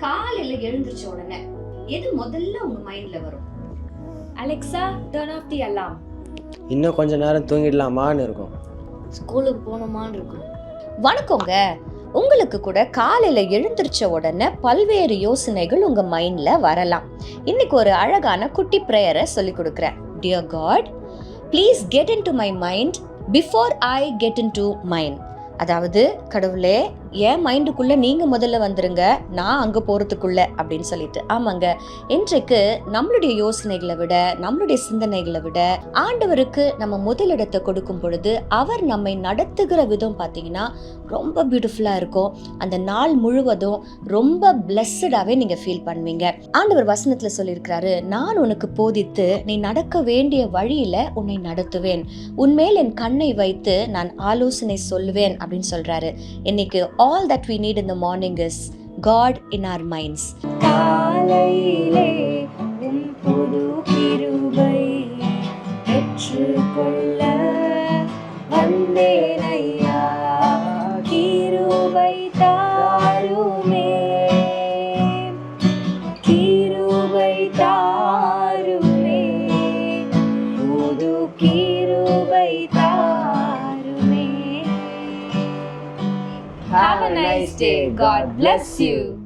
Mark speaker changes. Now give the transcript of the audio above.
Speaker 1: காலையில எழுந்திருச்ச உடனே எது முதல்ல உங்க மைண்ட்ல வரும்?
Speaker 2: Alexa, turn off the alarm.
Speaker 3: இன்னும் கொஞ்ச நேரம் தூங்கிடலாமான்னு இருக்கும்.
Speaker 4: ஸ்கூலுக்கு போகணுமான்னு இருக்கும்.
Speaker 1: வணக்கங்க. உங்களுக்கு கூட காலையில எழுந்திருச்ச உடனே பல்வேறு யோசனைகள் உங்க மைண்ட்ல வரலாம். இன்னைக்கு ஒரு அழகான குட்டி பிரேயரை சொல்லி கொடுக்குறேன். Dear God, please get into my mind before I get into mine. அதாவது, கடவுளே, என் மைண்டுக்குள்ள நீங்க முதல்ல வந்துருங்க, நான் அங்க போறதுக்குள்ள அப்படின்னு சொல்லிட்டு. ஆமாங்க, இன்றைக்கு நம்மளுடைய யோசனைகளை விட, நம்மளுடைய சிந்தனைகளை விட ஆண்டவருக்கு நம்ம முதலிடத்தை கொடுக்கும் பொழுது அவர் நம்மை நடத்துகிற விதம் பார்த்தீங்கன்னா ரொம்ப பியூட்டிஃபுல்லா இருக்கும். அந்த நாள் முழுவதும் ரொம்ப பிளஸ்டாவே நீங்க ஃபீல் பண்ணுவீங்க. ஆண்டவர் வசனத்துல சொல்லியிருக்கிறாரு, நான் உனக்கு போதித்து நீ நடக்க வேண்டிய வழியில உன்னை நடத்துவேன், உன்மேல் என் கண்ணை வைத்து நான் ஆலோசனை சொல்லுவேன் அப்படின்னு சொல்றாரு. இன்னைக்கு all that we need in the morning is God in our minds.
Speaker 2: காலையிலே உம் புது கிருபை பெற்றுக்கொள்ள வந்தேன் ஐயா, கிருபை தாருமே, கிருபை தாருமே, புது கிருபை தாருமே. Have a nice day. God bless you.